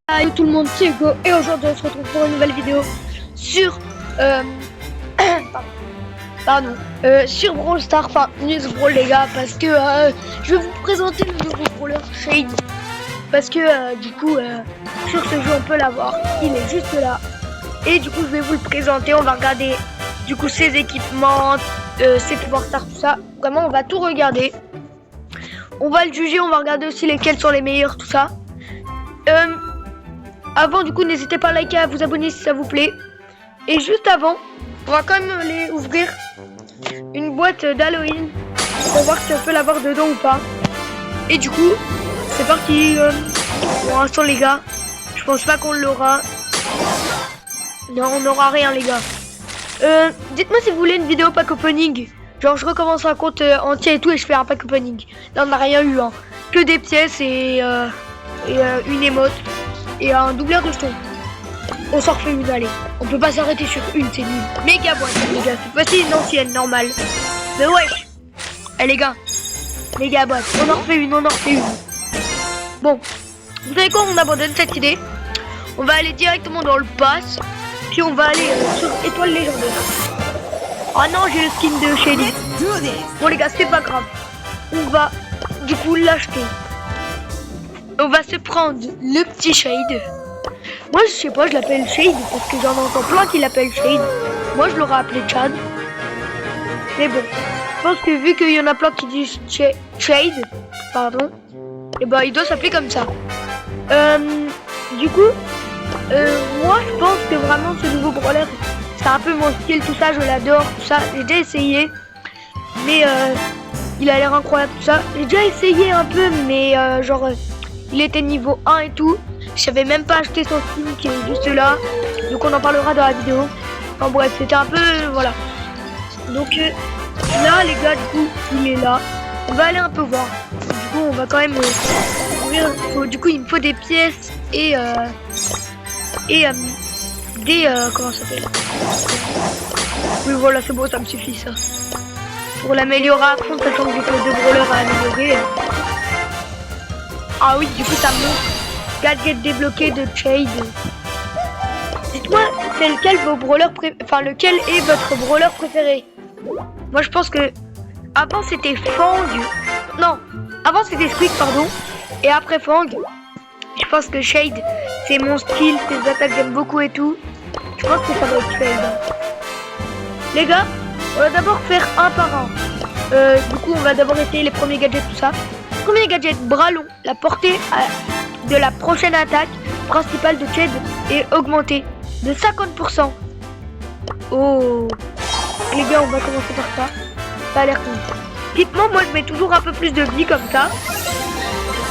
Salut tout le monde, c'est Hugo et aujourd'hui on se retrouve pour une nouvelle vidéo sur sur Brawl Stars, enfin News Brawl les gars, parce que je vais vous présenter le nouveau brawler Shade, parce que du coup sur ce jeu on peut l'avoir, il est juste là et du coup je vais vous le présenter. On va regarder du coup ses équipements, ses pouvoirs stars, tout ça, vraiment on va tout regarder, on va le juger, on va regarder aussi lesquels sont les meilleurs, tout ça. Avant du coup n'hésitez pas à liker, à vous abonner si ça vous plaît. Et juste avant, on va quand même aller ouvrir une boîte d'Halloween pour voir si on peut l'avoir dedans ou pas. Et du coup, c'est parti. Pour l'instant les gars, je pense pas qu'on l'aura. Non, on n'aura rien les gars. Dites-moi si vous voulez une vidéo pack opening. Genre je recommence un compte entier et tout et je fais un pack opening. Là on n'a rien eu hein. Que des pièces et une émote. Et un doubleur de jetons. On s'en refait une, allez. On peut pas s'arrêter sur une, c'est nul. Méga boîte, les gars. Cette fois-ci, une ancienne, normale. Mais wesh. Eh les gars. Méga boîte. On en refait une, Bon. Vous savez quoi, on abandonne cette idée. On va aller directement dans le pass. Puis on va aller sur étoile légendaire. Ah non, j'ai le skin de Shady. Bon les gars, c'est pas grave. On va du coup l'acheter. On va se prendre le petit Shade. Moi je sais pas, je l'appelle Shade parce que j'en entends plein qui l'appellent Shade. Moi je l'aurais appelé Chad. Mais bon, je pense que vu qu'il y en a plein qui disent Shade, pardon, et bah il doit s'appeler comme ça. Du coup, moi je pense que vraiment ce nouveau brawler, c'est un peu mon style, tout ça, je l'adore, tout ça. J'ai déjà essayé, mais il a l'air incroyable, tout ça. J'ai déjà essayé un peu, mais genre... il était niveau 1 et tout. Je savais même pas acheter son skin qui est juste là. Donc on en parlera dans la vidéo. En bref, c'était un peu... voilà. Donc là les gars, du coup, il est là. On va aller un peu voir. Du coup, on va quand même ouvrir. Du coup, il me faut des pièces et des... comment ça s'appelle? Oui, voilà, c'est bon, ça me suffit ça. Pour l'améliorer à fond, sachant que j'ai que 2 brawlers à améliorer. Ah oui, du coup ça montre gadget débloqué de Shade. Dites-moi, c'est lequel vos brawlers lequel est votre brawler préféré? Moi je pense que avant c'était Fang. Non, avant c'était Squeak pardon. Et après Fang. Je pense que Shade c'est mon style, ses attaques j'aime beaucoup et tout. Je pense que ça va être Shade. Les gars, on va d'abord faire un par un. Du coup on va d'abord essayer les premiers gadgets, tout ça. Premier gadget, bras long, la portée de la prochaine attaque principale de Shade est augmentée de 50%. Oh, les gars, on va commencer par ça. Ça a l'air cool. Typiquement, moi je mets toujours un peu plus de vie comme ça.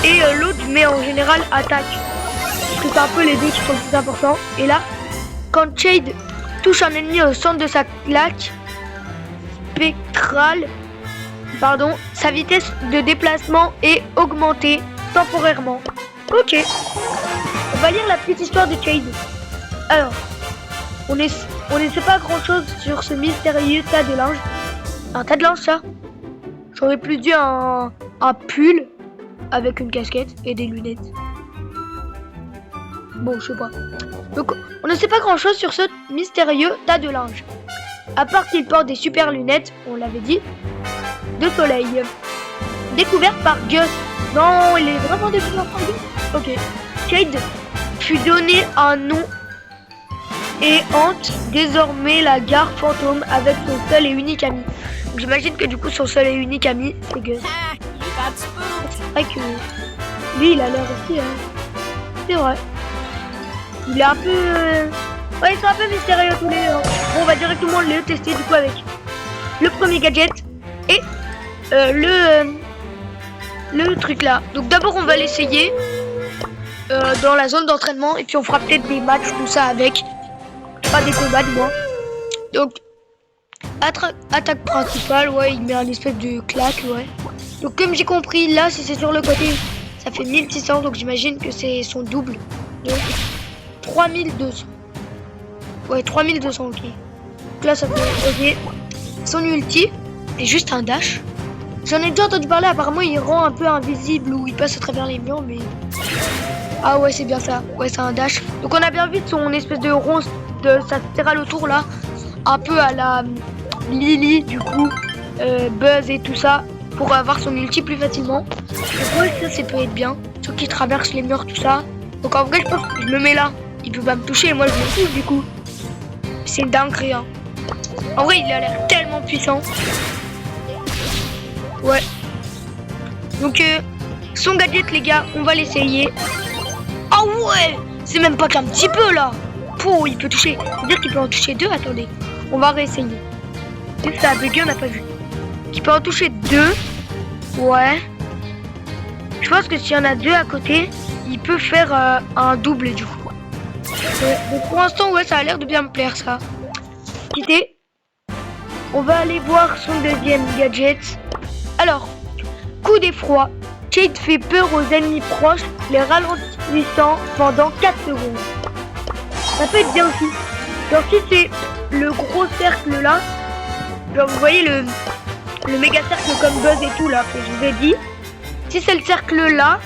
Et l'autre, je mets en général attaque. Parce que c'est un peu les deux qui sont plus importants. Et là, quand Shade touche un ennemi au centre de sa claque spectrale, sa vitesse de déplacement est augmentée temporairement. Ok. On va lire la petite histoire de Shade. Alors, on ne sait pas grand chose sur ce mystérieux tas de linge. Un tas de linge ça? J'aurais plus dit un pull avec une casquette et des lunettes. Bon, je sais pas. Donc, on ne sait pas grand chose sur ce mystérieux tas de linge. À part qu'il porte des super lunettes, on l'avait dit, de soleil. Découvert par Gus. Non, il est vraiment découvert par Gus. Ok. Shade fut donné un nom et hante désormais la gare fantôme avec son seul et unique ami. J'imagine que du coup son seul et unique ami c'est Gus. C'est vrai que lui il a l'air aussi c'est vrai. Il est un peu ouais, ils sont un peu mystérieux tous les deux. Bon, on va directement le tester du coup avec le premier gadget et le truc là. Donc d'abord on va l'essayer dans la zone d'entraînement et puis on fera peut-être des matchs tout ça avec, pas des combats du moins. Donc attaque principale, ouais, il met un espèce de claque, ouais. Donc comme j'ai compris là, si c'est sur le côté ça fait 1600, donc j'imagine que c'est son double, donc 3200. Ouais, 3200, ok. Donc là ça fait ok. Son ulti est juste un dash. J'en ai déjà entendu parler, apparemment il rend un peu invisible ou il passe à travers les murs, mais Ah ouais, c'est bien ça. Ouais, c'est un dash. Donc on a bien vu son espèce de rond de sa spirale autour là. Un peu à la Lily, du coup, Buzz et tout ça. Pour avoir son ulti plus facilement. Donc ouais, ça peut être bien. Ceux qui traversent les murs, tout ça. Donc en vrai, je pense que je me mets là. Il peut pas me toucher et moi je me touche du coup. C'est dingue, hein. En vrai, il a l'air tellement puissant. Ouais. Donc, son gadget, les gars, on va l'essayer. Ah ouais, c'est même pas qu'un petit peu, là. Pouh, il peut toucher. C'est-à-dire qu'il peut en toucher 2. Attendez, on va réessayer. Ça a bugué, on n'a pas vu. Il peut en toucher 2. Ouais. Je pense que s'il y en a 2 à côté, il peut faire un double, du coup. Donc pour l'instant, ouais, ça a l'air de bien me plaire, ça. Quitter. On va aller voir son deuxième gadget. Alors, coup d'effroi. Shade fait peur aux ennemis proches, les ralentissant pendant 4 secondes. Ça peut être bien aussi. Genre si c'est le gros cercle là, genre vous voyez le méga cercle comme Buzz et tout là que je vous ai dit. Si c'est le cercle là,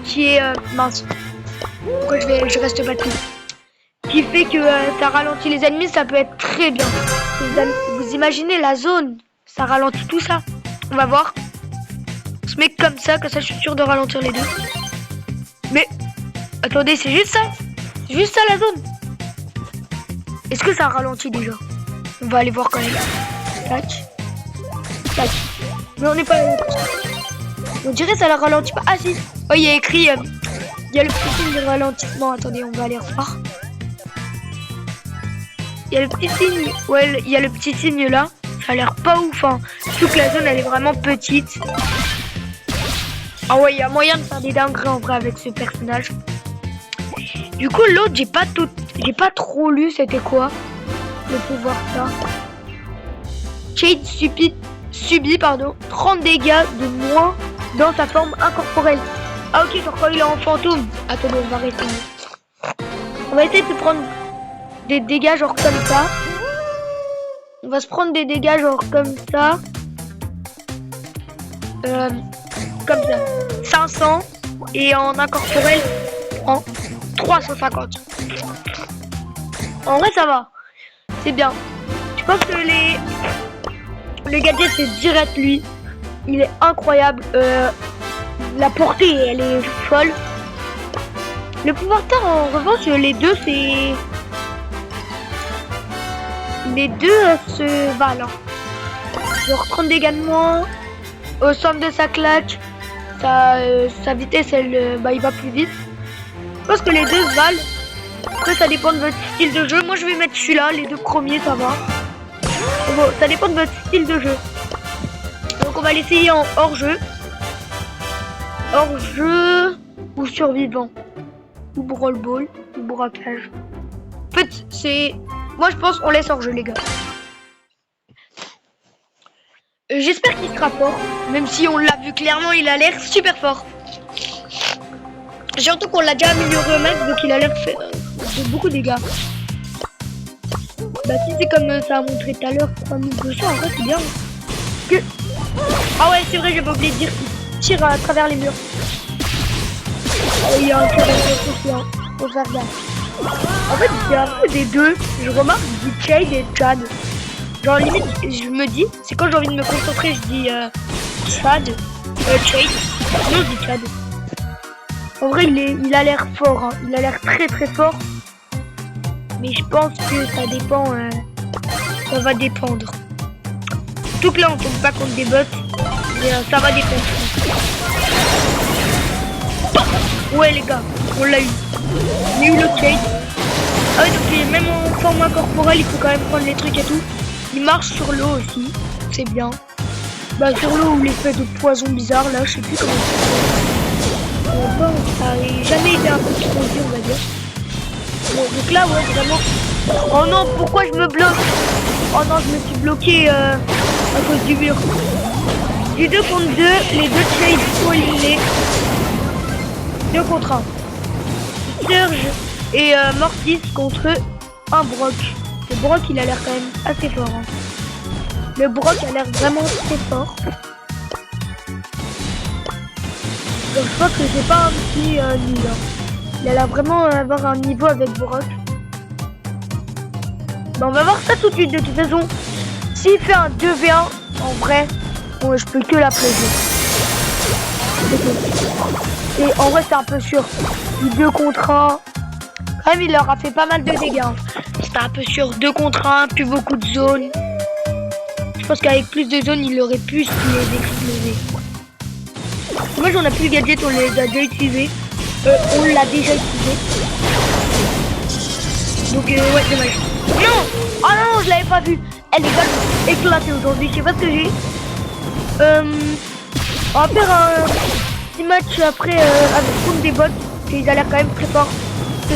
qui est mince. Pourquoi je reste pas dessus. Qui fait que ça ralentit les ennemis, ça peut être très bien. Vous imaginez la zone, ça ralentit tout ça. On va voir. On se met comme ça je suis sûr de ralentir les deux. Mais attendez, c'est juste ça. C'est juste ça la zone. Est-ce que ça ralentit déjà? On va aller voir quand même. Tac. Tac. Mais on n'est pas là. On dirait que ça la ralentit pas. Ah si. Oh, il y a écrit. Il y a le petit signe de ralentissement. Attendez, on va aller revoir. Il y a le petit signe. Ouais, il y a le petit signe là. Ça a l'air pas ouf, hein. Surtout que la zone elle est vraiment petite. Ah ouais, il y a moyen de faire des dingueries en vrai avec ce personnage. Du coup, l'autre, j'ai pas trop lu c'était quoi le pouvoir ça. Shade subit 30 dégâts de moins dans sa forme incorporelle. Ah ok, genre quand il est en fantôme. Attendez, on va arrêter. On va essayer de prendre des dégâts genre comme ça. On va se prendre des dégâts genre comme ça. Comme ça. 500. Et en incorporel, en 350. En vrai, ça va. C'est bien. Je pense que le gadget, c'est direct lui. Il est incroyable. La portée, elle est folle. Le pouvoir terre, en revanche, les deux, c'est... Les deux se valent. Genre 30 dégâts de moins. Au centre de sa claque, sa vitesse, il va plus vite. Je pense que les deux se valent. Après, ça dépend de votre style de jeu. Moi, je vais mettre celui-là. Les deux premiers, ça va. Bon, ça dépend de votre style de jeu. Donc, on va l'essayer en hors-jeu. Hors-jeu ou survivant. Ou brawl ball. Ou braquage. En fait, c'est... Moi, je pense qu'on laisse hors-jeu, les gars. J'espère qu'il sera fort. Même si on l'a vu clairement, il a l'air super fort. Surtout qu'on l'a déjà amélioré au max, donc il a l'air de beaucoup de dégâts. Bah si c'est comme ça a montré tout à l'heure, 3200, en vrai c'est bien. Ah ouais, c'est vrai, j'avais oublié de dire qu'il tire à travers les murs. Il y a un tir de faut faire gaffe. En fait, c'est un peu des deux. Je remarque, je dis Shade et Chad. Genre limite, je me dis, c'est quand j'ai envie de me concentrer, je dis Chad. Shade. Non, je dis Chad. En vrai, il a l'air fort, hein. Il a l'air très très fort. Mais je pense que ça dépend, ça va dépendre. Surtout que là, on tombe pas contre des bots. Mais ça va dépendre. Ouais les gars, on l'a eu. On a eu le Shade. Ah ouais, donc même en format corporel, il faut quand même prendre les trucs et tout. Il marche sur l'eau aussi, c'est bien. Bah sur l'eau ou l'effet de poison bizarre, là, je sais plus comment ça s'appelle. Ça n'a jamais été un peu trop dur, on va dire. Bon, donc là, ouais, vraiment... Oh non, pourquoi je me bloque? Oh non, je me suis bloqué à cause du mur. Du 2 contre 2, les deux Shades sont éliminés. 2 contre 1. Surge et Mortis contre un Brock. Le Brock, il a l'air quand même assez fort. Hein. Le Brock a l'air vraiment très fort. Donc je pense que c'est pas un petit nul. Hein. Il a l'air vraiment avoir un niveau avec Brock. Bah, on va voir ça tout de suite de toute façon. S'il fait un 2v1, en vrai, bon, je peux que l'applaudir. Et en vrai c'est un peu sûr. 2 contre 1. Quand même il leur a fait pas mal de dégâts. Hein. C'était un peu sûr. 2 contre 1, plus beaucoup de zones. Je pense qu'avec plus de zones, il aurait pu les exploser. Dommage, on a plus le gadget, on les a déjà utilisés. On l'a déjà utilisé. Donc ouais, dommage. Non! Oh non, je l'avais pas vu. Elle est éclatée aujourd'hui. Je sais pas ce que j'ai. On va faire un petit match après avec contre des bots. Ils ont l'air quand même très forts.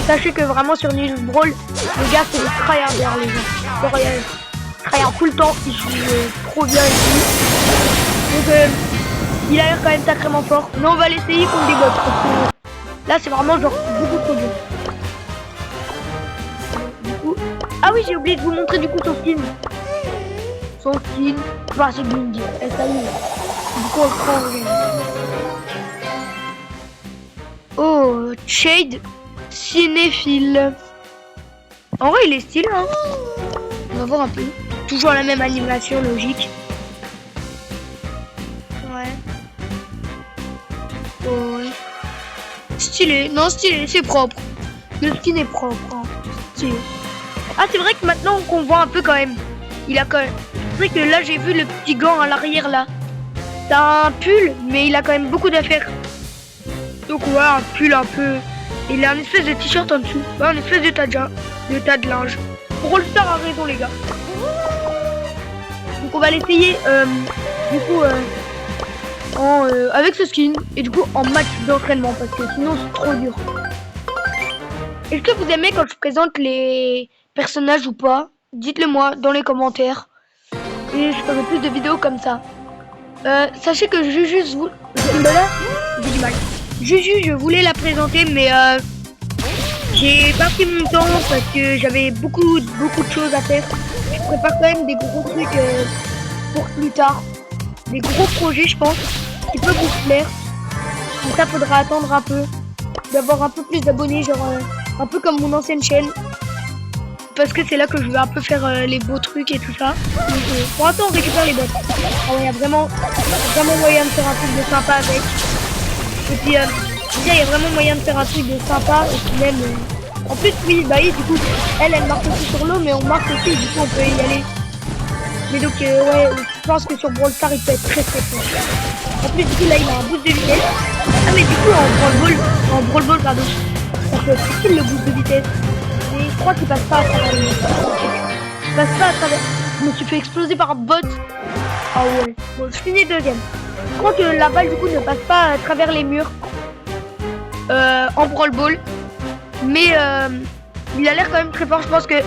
Sachez que vraiment sur News Brawl, les gars, c'est des tryharders, les gens. Tryhard tout le temps. Ils jouent trop bien ici. Donc il a l'air quand même sacrément fort. Mais on va l'essayer contre des bots. Parce que là, c'est vraiment genre beaucoup trop bien. Ah oui, j'ai oublié de vous montrer du coup son skin. Son skin, bah c'est Bling. Elle s'allume. Du coup, on le prend. Oh, Shade cinéphile. En vrai, il est stylé. Hein. On va voir un peu. Toujours la même animation logique. Ouais. Oh, ouais. Stylé. Non, stylé, c'est propre. Le skin est propre. Hein. Stylé. Ah, c'est vrai que maintenant qu'on voit un peu quand même. Il a quand même. C'est vrai que là, j'ai vu le petit gant à l'arrière là. C'est un pull, mais il a quand même beaucoup d'affaires. Donc, ouais, un pull un peu. Il a un espèce de t-shirt en dessous. Ouais, un espèce de tas de linge. Brawl Stars a raison, les gars. Donc, on va l'essayer. Du coup, avec ce skin. Et du coup, en match d'entraînement. Parce que sinon, c'est trop dur. Est-ce que vous aimez quand je présente les personnages ou pas? Dites-le moi dans les commentaires. Et je ferai plus de vidéos comme ça. Sachez que Juju, j'ai du mal. Juju, je voulais la présenter, mais j'ai pas pris mon temps parce que j'avais beaucoup de choses à faire. Je prépare quand même des gros trucs pour plus tard. Des gros projets, je pense, qui peuvent vous plaire. Mais ça, faudra attendre un peu. D'avoir un peu plus d'abonnés, genre un peu comme mon ancienne chaîne. Parce que c'est là que je vais un peu faire les beaux trucs et tout ça. Donc pour l'instant on récupère les bots. Alors il y a vraiment moyen de faire un truc de sympa avec. Et puis déjà il y a vraiment moyen de faire un truc de sympa. Et puis même en plus oui bah oui du coup elle marche aussi sur l'eau, mais on marche aussi, du coup on peut y aller. Mais donc ouais, je pense que sur Brawl Stars il peut être très fort. En plus du coup là il a un boost de vitesse. Ah mais du coup en Brawl Ball pardon, ça peut être utile le boost de vitesse. Et je crois qu'il passe pas à travers les... Il passe pas à travers... Je me suis fait exploser par un bot. Ah ouais. Bon, je finis deuxième. Je crois que la balle du coup ne passe pas à travers les murs. En Brawl Ball. Mais il a l'air quand même très fort. Je pense que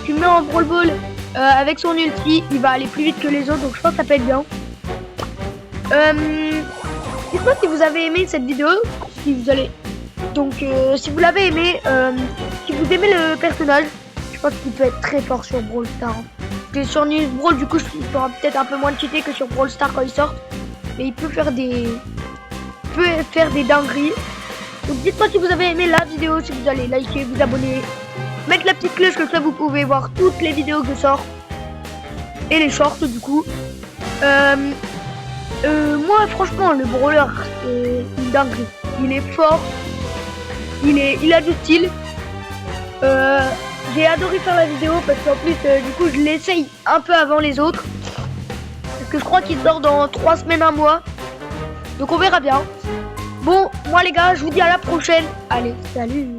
tu mets en Brawl Ball avec son ulti, il va aller plus vite que les autres. Donc je pense que ça peut être bien. Dites-moi si vous avez aimé cette vidéo. Si vous allez... Donc si vous l'avez aimé, si vous aimez le personnage, je pense qu'il peut être très fort sur Brawl Stars. Et sur News Brawl, du coup, il fera peut-être un peu moins de cheater que sur Brawl Stars quand il sort. Mais il peut faire des dingueries. Donc dites-moi si vous avez aimé la vidéo, si vous allez liker, vous abonner, mettre la petite cloche, comme ça vous pouvez voir toutes les vidéos que je sors. Et les shorts du coup. Moi franchement le brawler c'est une dinguerie. Il est fort. Il a du style. J'ai adoré faire la vidéo parce qu'en plus du coup je l'essaye un peu avant les autres. Parce que je crois qu'il sort dans 3 semaines, 1 mois. Donc on verra bien. Bon, moi les gars, je vous dis à la prochaine. Allez, salut.